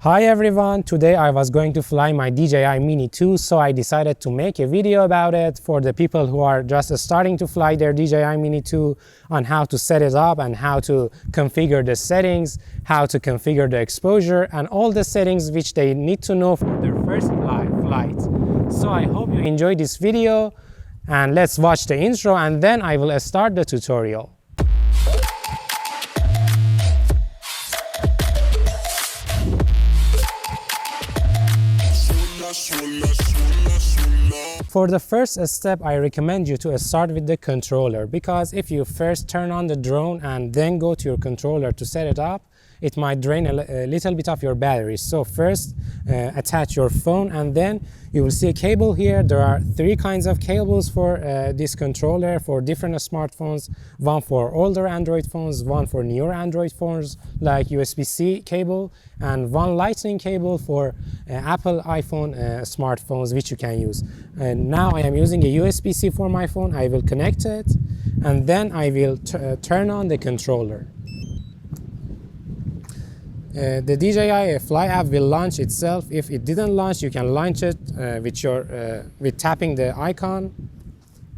Hi everyone, today I was going to fly my DJI Mini 2, so I decided to make a video about it for the people who are just starting to fly their DJI Mini 2 on how to set it up and how to configure the settings, how to configure the exposure and all the settings which they need to know for their first flight. So I hope you enjoyed this video and let's watch the intro and then I will start the tutorial. For the first step, I recommend you to start with the controller, because if you first turn on the drone and then go to your controller to set it up, it might drain a little bit of your battery. So first attach your phone and then you will see a cable here. There are three kinds of cables for this controller for different smartphones. One for older Android phones, one for newer Android phones like USB-C cable, and one lightning cable for Apple iPhone smartphones which you can use. Now I am using a USB-C for my phone. I will connect it and then I will turn on the controller. The DJI FLY app will launch itself. If it didn't launch, you can launch it with tapping the icon.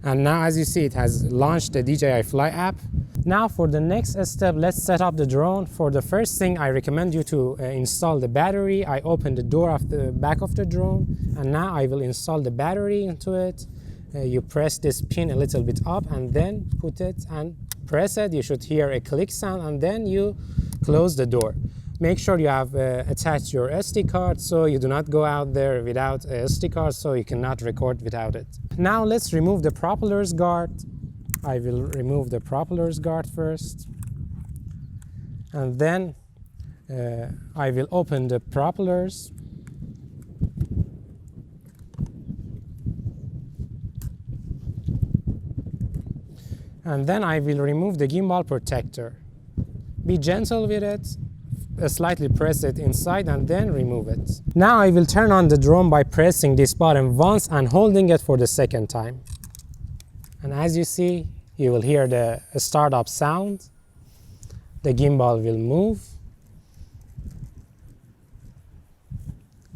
And now as you see, it has launched the DJI FLY app. Now for the next step, let's set up the drone. For the first thing, I recommend you to install the battery. I open the door of the back of the drone and now I will install the battery into it. You press this pin a little bit up and then put it and press it. You should hear a click sound and then you close the door. Make sure you have attached your SD card so you do not go out there without a SD card, so you cannot record without it. Now let's remove the propellers guard. I will remove the propellers guard first. And then I will open the propellers. And then I will remove the gimbal protector. Be gentle with it. Slightly press it inside and then remove it. Now I will turn on the drone by pressing this button once and holding it for the second time. And as you see, you will hear the startup sound. The gimbal will move.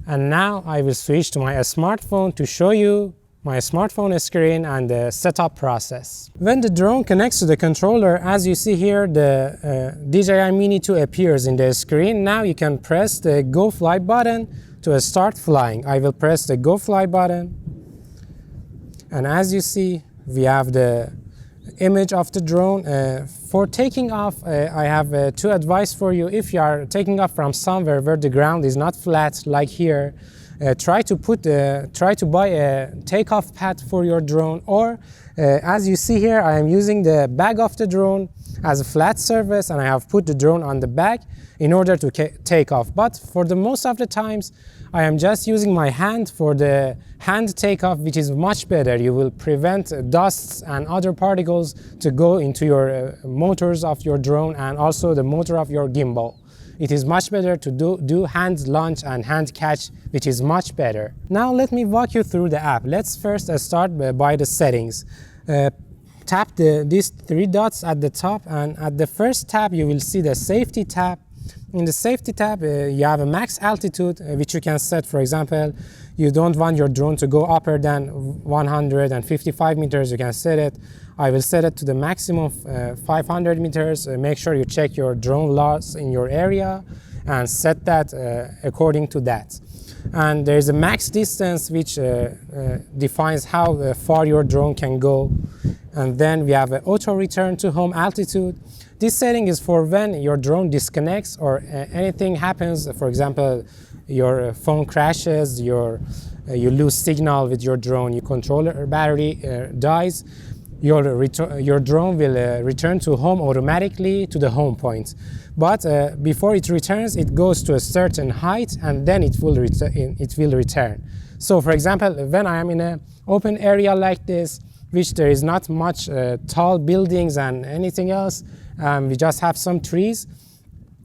And now I will switch to my smartphone to show you my smartphone screen and the setup process. When the drone connects to the controller, as you see here, the DJI Mini 2 appears in the screen. Now you can press the Go Fly button to start flying. I will press the Go Fly button. And as you see, we have the image of the drone. For taking off, I have two advice for you. If you are taking off from somewhere where the ground is not flat, like here, try to buy a takeoff pad for your drone, or as you see here, I am using the back of the drone as a flat surface and I have put the drone on the back in order to take off. But for the most of the times, I am just using my hand for the hand takeoff, which is much better. You will prevent dusts and other particles to go into your motors of your drone and also the motor of your gimbal. It is much better to do hand launch and hand catch, which is much better. Now let me walk you through the app. Let's first start by the settings. Tap these three dots at the top, and at the first tab you will see the safety tab. In the safety tab you have a max altitude which you can set. For example, you don't want your drone to go upper than 155 meters, you can set it. I will set it to the maximum 500 meters. Make sure you check your drone laws in your area and set that according to that. And there is a max distance which defines how far your drone can go. And then we have an auto return to home altitude. This setting is for when your drone disconnects or anything happens. For example, your phone crashes, you lose signal with your drone, your controller battery dies. Your drone will return to home automatically to the home point. But before it returns, it goes to a certain height and then it will return. So for example, when I am in an open area like this, which there is not much tall buildings and anything else, we just have some trees,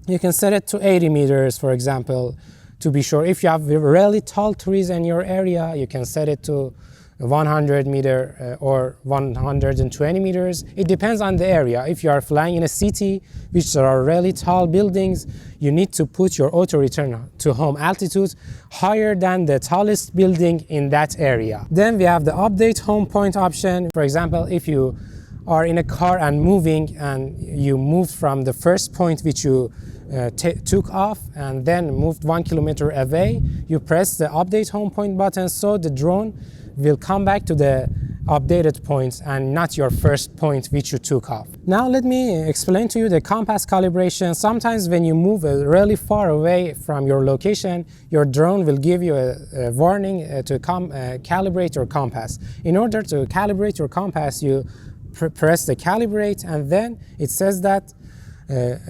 you can set it to 80 meters, for example, to be sure. If you have really tall trees in your area, you can set it to 100 meter or 120 meters. It depends on the area. If you are flying in a city which there are really tall buildings, you need to put your auto return to home altitude higher than the tallest building in that area. Then we have the update home point option. For example, if you are in a car and moving and you moved from the first point which you took off and then moved 1 kilometer away, you press the update home point button, so the drone will come back to the updated points and not your first point which you took off. Now let me explain to you the compass calibration. Sometimes when you move really far away from your location, your drone will give you a warning to calibrate your compass. In order to calibrate your compass, you press the calibrate, and then it says that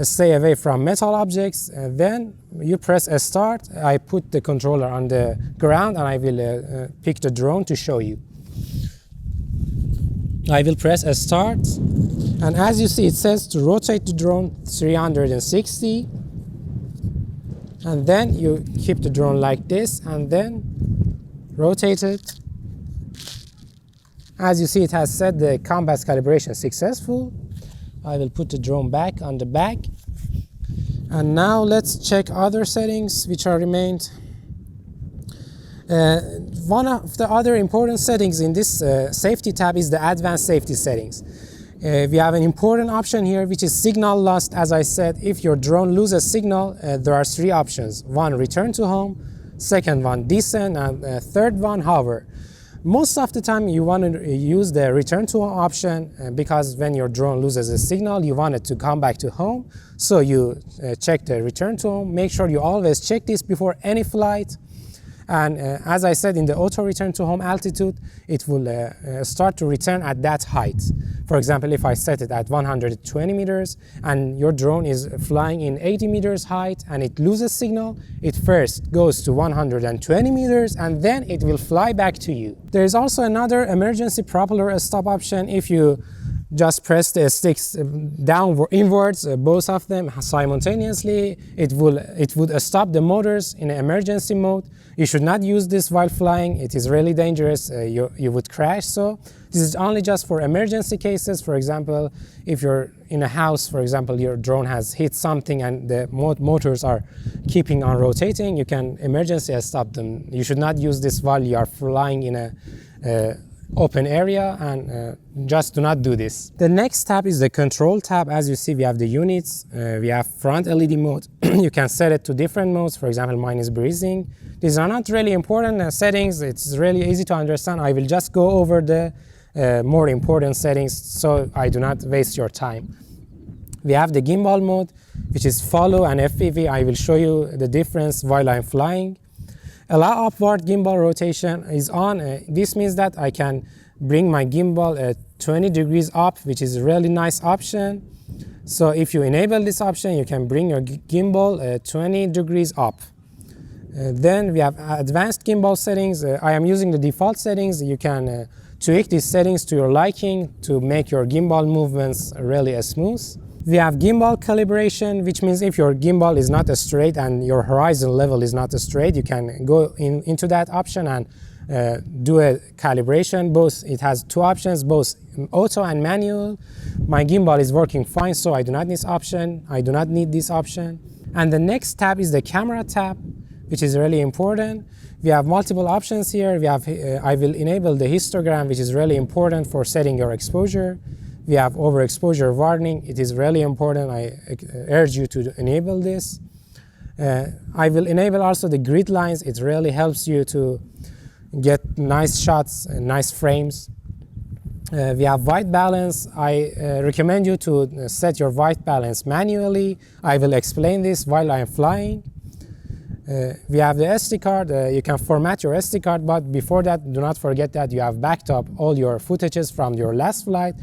stay away from metal objects. Then you press a start. I put the controller on the ground and I will pick the drone to show you. I will press a start, and as you see, it says to rotate the drone 360, and then you keep the drone like this and then rotate it. As you see, it has said the compass calibration successful. I will put the drone back on the back. And now let's check other settings which are remained. One of the other important settings in this safety tab is the advanced safety settings. We have an important option here which is signal loss. As I said, if your drone loses signal, there are 3 options. One, return to home. Second one, descend. And third one, hover. Most of the time you want to use the return to home option because when your drone loses a signal, you want it to come back to home. So you check the return to home. Make sure you always check this before any flight. And as I said, in the auto return to home altitude, it will start to return at that height. For example, if I set it at 120 meters and your drone is flying in 80 meters height and it loses signal, it first goes to 120 meters and then it will fly back to you. There is also another emergency propeller stop option. If you just press the sticks inwards, both of them simultaneously, it would stop the motors in emergency mode. You should not use this while flying. It is really dangerous. You would crash. So this is only just for emergency cases. For example, if you're in a house, for example, your drone has hit something and the motors are keeping on rotating, you can emergency stop them. You should not use this while you are flying in a open area, and just do not do this. The next tab is the control tab. As you see, we have the units, we have front LED mode. You can set it to different modes. For example, mine is breathing. These are not really important settings. It's really easy to understand. I will just go over the more important settings so I do not waste your time. We have the gimbal mode, which is follow and FPV. I will show you the difference while I'm flying. Allow upward gimbal rotation is on. This means that I can bring my gimbal 20 degrees up, which is a really nice option. So if you enable this option, you can bring your gimbal 20 degrees up. Then we have advanced gimbal settings. I am using the default settings. You can tweak these settings to your liking to make your gimbal movements really smooth. We have gimbal calibration, which means if your gimbal is not straight and your horizon level is not straight, you can go into that option and do a calibration. It has 2 options, both auto and manual. My gimbal is working fine, so I do not need this option. And the next tab is the camera tab, which is really important. We have multiple options here. I will enable the histogram, which is really important for setting your exposure. We have overexposure warning. It is really important. I urge you to enable this. I will enable also the grid lines. It really helps you to get nice shots and nice frames. We have white balance. I recommend you to set your white balance manually. I will explain this while I am flying. We have the SD card. You can format your SD card, but before that, do not forget that you have backed up all your footages from your last flight.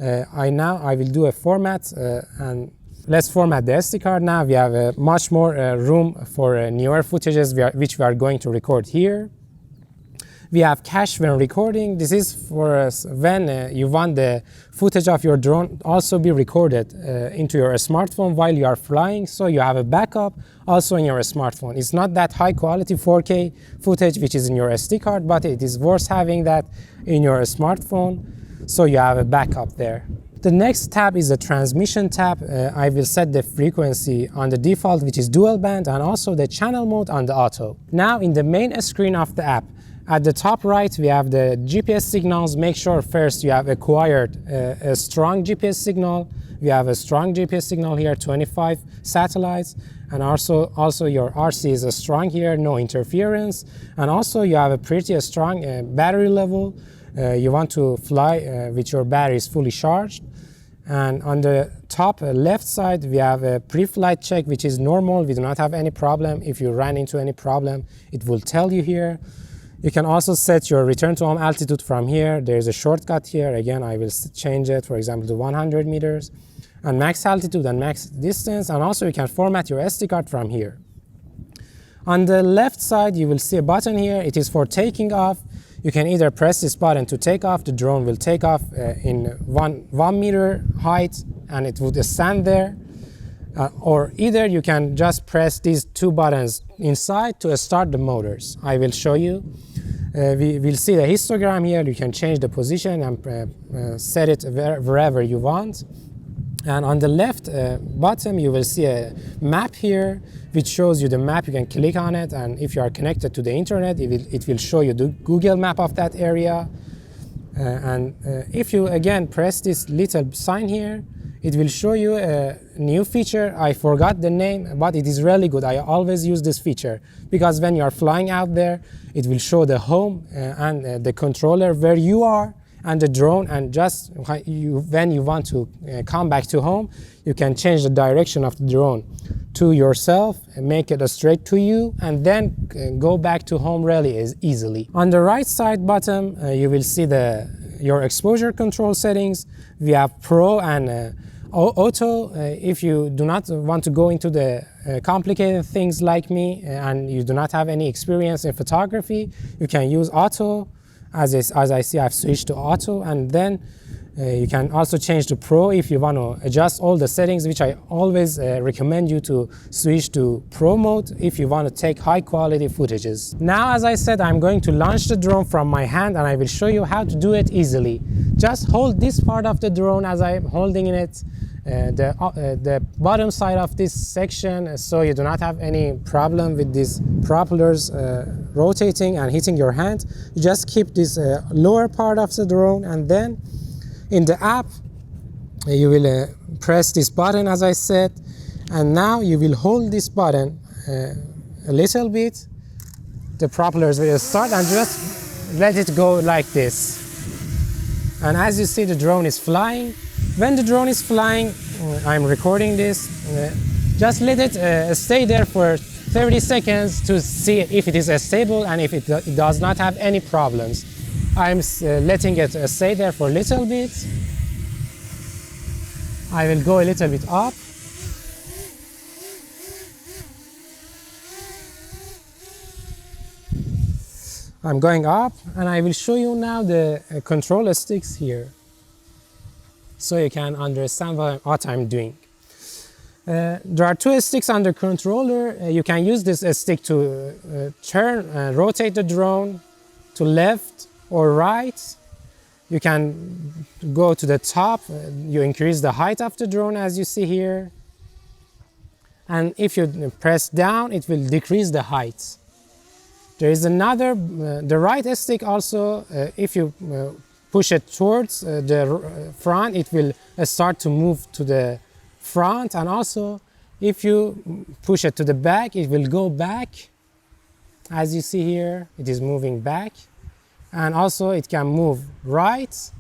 I will do a format and let's format the SD card now. We have much more room for newer footages which we are going to record here. We have cache when recording. This is for when you want the footage of your drone also be recorded into your smartphone while you are flying, so you have a backup also in your smartphone. It's not that high quality 4K footage which is in your SD card, but it is worth having that in your smartphone, so you have a backup there. The next tab is the transmission tab. I will set the frequency on the default, which is dual band, and also the channel mode on the auto. Now in the main screen of the app, at the top right we have the GPS signals. Make sure first you have acquired a strong GPS signal. We have a strong GPS signal here, 25 satellites, and also your RC is strong here, no interference, and also you have a pretty strong battery level. You want to fly with your batteries fully charged. And on the top left side we have a pre-flight check, which is normal. We do not have any problem. If you run into any problem, it will tell you here. You can also set your return to home altitude from here. There's a shortcut here. Again, I will change it, for example, to 100 meters, and max altitude and max distance. And also you can format your SD card from here. On the left side you will see a button here. It is for taking off. You can either press this button to take off. The drone will take off in 1 meter height, and it would stand there. Or either you can just press these two buttons inside to start the motors. I will show you. We will see the histogram here. You can change the position and set it wherever you want. And on the left bottom you will see a map here which shows you the map. You can click on it, and if you are connected to the internet, it will show you the Google map of that area. And if you again press this little sign here, it will show you a new feature. I forgot the name, but it is really good. I always use this feature because when you are flying out there, it will show the home and the controller where you are, and the drone, and just when you want to come back to home, you can change the direction of the drone to yourself and make it straight to you, and then go back to home really easily. On the right side bottom, you will see your exposure control settings. We have Pro and Auto. If you do not want to go into the complicated things like me and you do not have any experience in photography, you can use Auto. As I see, I've switched to Auto, and then you can also change to Pro if you want to adjust all the settings, which I always recommend you to switch to Pro mode if you want to take high quality footages. Now, as I said, I'm going to launch the drone from my hand, and I will show you how to do it easily. Just hold this part of the drone as I'm holding it, the bottom side of this section, so you do not have any problem with these propellers rotating and hitting your hand. You just keep this lower part of the drone, and then in the app you will press this button as I said, and now you will hold this button a little bit. The propellers will start, and just let it go like this. And as you see, the drone is flying. When the drone is flying, I'm recording this, just let it stay there for 30 seconds to see if it is stable and if it does not have any problems. I'm letting it stay there for a little bit. I will go a little bit up. I'm going up, and I will show you now the control sticks here, so you can understand what I'm doing. There are two sticks on the controller. You can use this stick to rotate the drone to left or right. You can go to the top. You increase the height of the drone as you see here. And if you press down, it will decrease the height. There is another, the right stick also, if you push it towards the front, it will start to move to the front, and also if you push it to the back, it will go back. As you see here, it is moving back, and also it can move right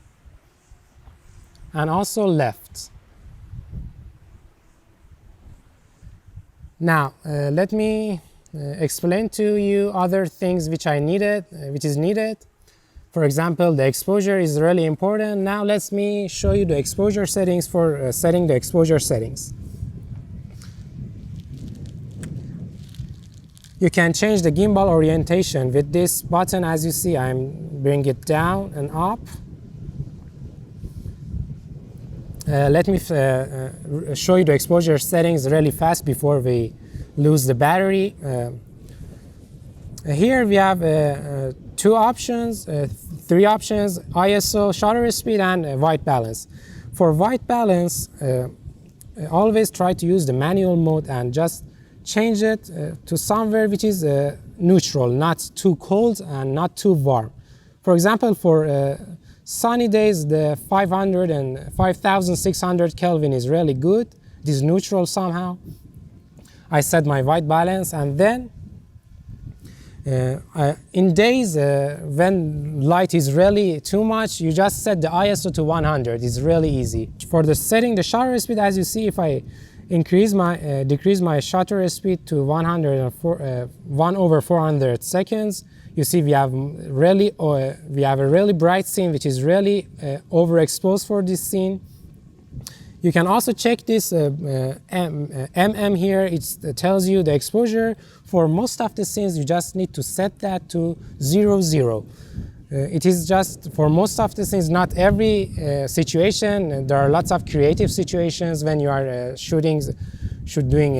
and also left. Now let me explain to you other things which is needed. For example, the exposure is really important. Now let me show you the exposure settings for setting the exposure settings. You can change the gimbal orientation with this button. As you see, I'm bring it down and up. Let me show you the exposure settings really fast before we lose the battery. Here we have three options, ISO, shutter speed, and white balance. For white balance, always try to use the manual mode and just change it to somewhere which is neutral, not too cold and not too warm. For example, for sunny days, the 500 and 5600 Kelvin is really good. It is neutral somehow. I set my white balance, and then in days when light is really too much, you just set the ISO to 100. It's really easy. For the setting the shutter speed, as you see, if I decrease my shutter speed to 1/400 seconds, you see we have a really bright scene, which is really overexposed for this scene. You can also check this MM here. It tells you the exposure. For most of the scenes, you just need to set that to 0, 0. It is just for most of the scenes, not every situation. There are lots of creative situations when you are doing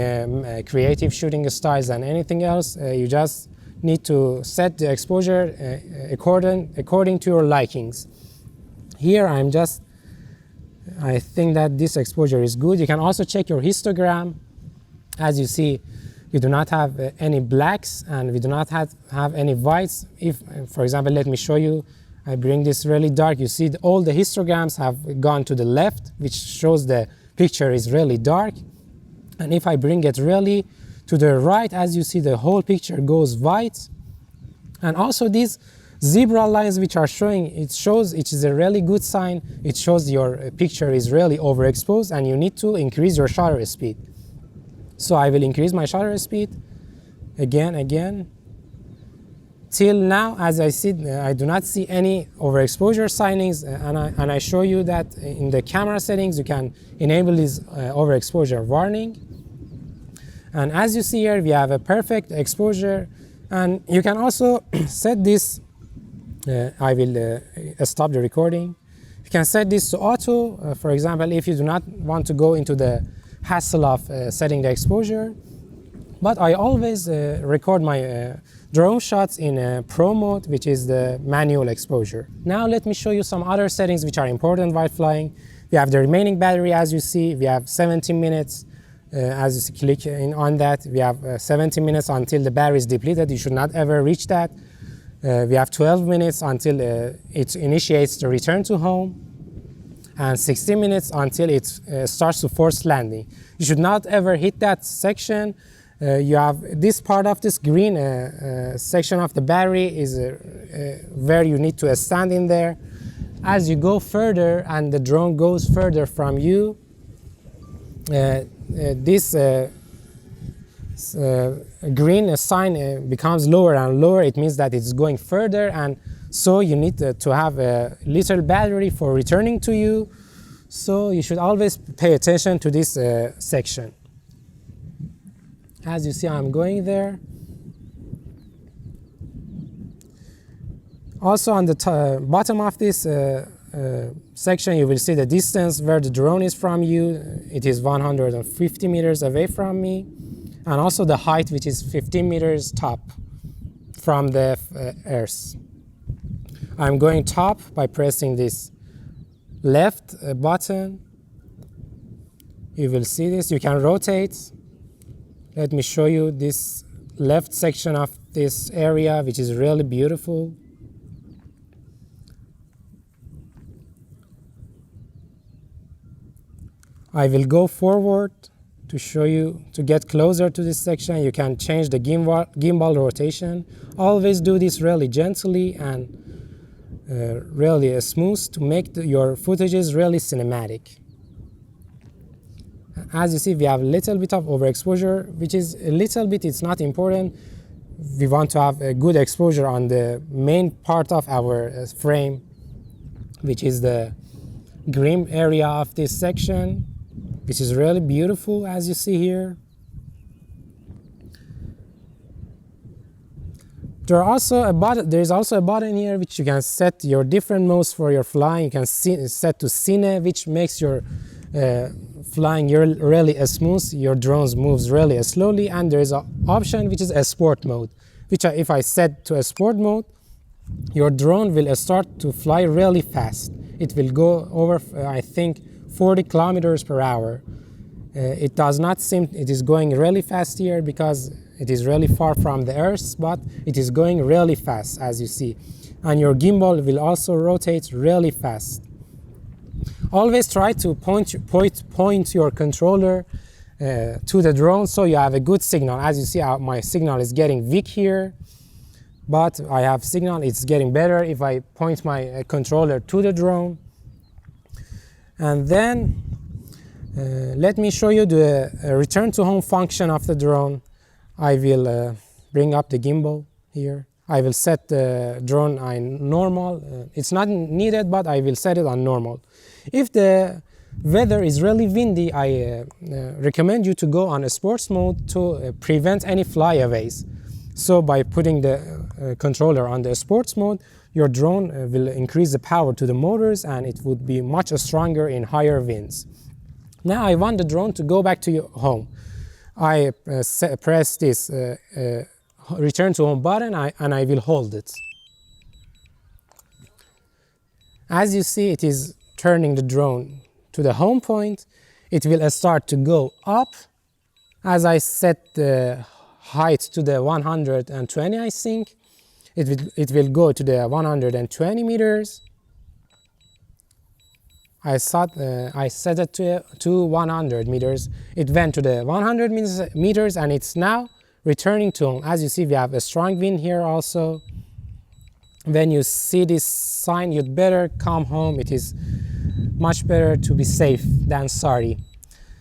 creative shooting styles and anything else. You just need to set the exposure according to your likings. Here I think that this exposure is good. You can also check your histogram. As you see, we do not have any blacks and we do not have any whites. If, for example, let me show you, I bring this really dark. You see all the histograms have gone to the left, which shows the picture is really dark. And if I bring it really to the right, as you see, the whole picture goes white. And also these zebra lines which are showing, it is a really good sign. It shows your picture is really overexposed and you need to increase your shutter speed. So I will increase my shutter speed again. Till now, as I said, I do not see any overexposure signings, and I show you that in the camera settings you can enable this overexposure warning. And as you see here, we have a perfect exposure, and you can also set this. I will stop the recording. You can set this to auto, for example, if you do not want to go into the hassle of setting the exposure. But I always record my drone shots in Pro mode, which is the manual exposure. Now let me show you some other settings which are important while flying. We have the remaining battery, as you see. We have 17 minutes. As you see, click on that, we have 17 minutes until the battery is depleted. You should not ever reach that. We have 12 minutes until it initiates the return to home, and 16 minutes until it starts to force landing. You should not ever hit that section. You have this part of this green section of the battery is where you need to stand in there. As you go further and the drone goes further from you, this green sign becomes lower and lower. It means that it's going further, and so you need to have a little battery for returning to you. So you should always pay attention to this section. As you see, I'm going there. Also on the bottom of this section, you will see the distance where the drone is from you. It is 150 meters away from me. And also the height, which is 15 meters top from the earth. I'm going top by pressing this left button. You will see this. You can rotate. Let me show you this left section of this area, which is really beautiful. I will go forward to show you, to get closer to this section. You can change the gimbal rotation. Always do this really gently and really smooth to make your footages really cinematic. As you see, we have a little bit of overexposure, which is a little bit, it's not important. We want to have a good exposure on the main part of our frame, which is the green area of this section, which is really beautiful, as you see here. There is also a button here which you can set your different modes for your flying. You can set to Cine, which makes your flying really smooth. Your drones moves really slowly, and there is an option which is a sport mode, which if I set to a sport mode, your drone will start to fly really fast. It will go over, I think, 40 kilometers per hour. It does not seem it is going really fast here because it is really far from the Earth, but it is going really fast, as you see. And your gimbal will also rotate really fast. Always try to point your controller to the drone so you have a good signal. As you see, my signal is getting weak here, but I have signal, it's getting better if I point my controller to the drone. And then let me show you the return to home function of the drone. I will bring up the gimbal here. I will set the drone on normal. It's not needed, but I will set it on normal. If the weather is really windy, I recommend you to go on a sports mode to prevent any flyaways. So by putting the controller on the sports mode, your drone will increase the power to the motors and it would be much stronger in higher winds. Now I want the drone to go back to your home. I press this return to home button and I will hold it. As you see, it is turning the drone to the home point. It will start to go up. As I set the height to the 120, I think, it will go to the 120 meters. I set it to 100 meters. It went to the 100 meters and it's now returning to home. As you see, we have a strong wind here also. When you see this sign, you'd better come home. It is much better to be safe than sorry.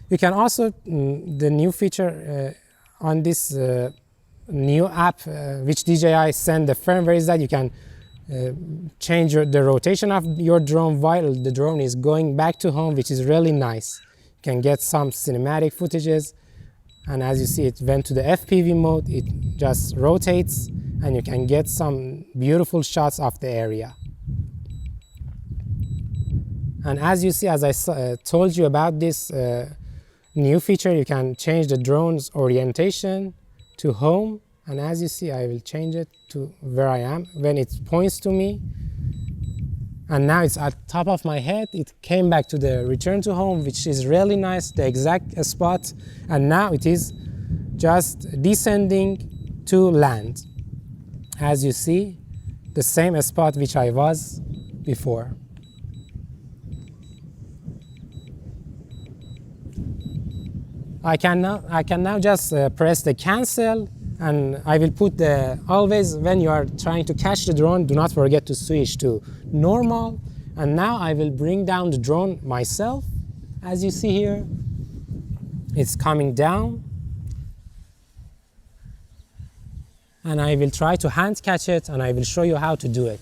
You can also, the new feature on this new app which DJI sent the firmware is that you can change the rotation of your drone while the drone is going back to home, which is really nice. You can get some cinematic footages, and as you see, it went to the FPV mode. It just rotates and you can get some beautiful shots of the area. And as you see, as I told you about this new feature, you can change the drone's orientation to home. And as you see, I will change it to where I am when it points to me. And now it's at top of my head. It came back to the return to home, which is really nice, the exact spot. And now it is just descending to land. As you see, the same spot which I was before. I can now just press the cancel, and I will put always when you are trying to catch the drone, do not forget to switch to normal. And now I will bring down the drone myself. As you see here, it's coming down. And I will try to hand catch it, and I will show you how to do it.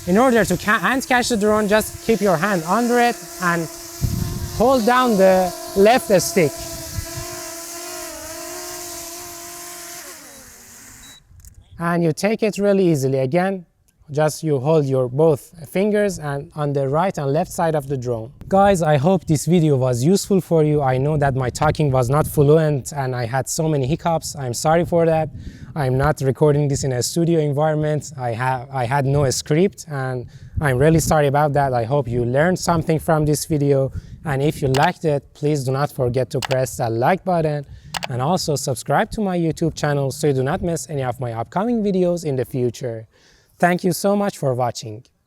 In order to hand catch the drone, just keep your hand under it and hold down the left stick. And you take it really easily. Again, just you hold your both fingers and on the right and left side of the drone. Guys, I hope this video was useful for you. I know that my talking was not fluent and I had so many hiccups. I'm sorry for that. I'm not recording this in a studio environment. I had no script and I'm really sorry about that. I hope you learned something from this video. And if you liked it, please do not forget to press that like button and also subscribe to my YouTube channel so you do not miss any of my upcoming videos in the future. Thank you so much for watching.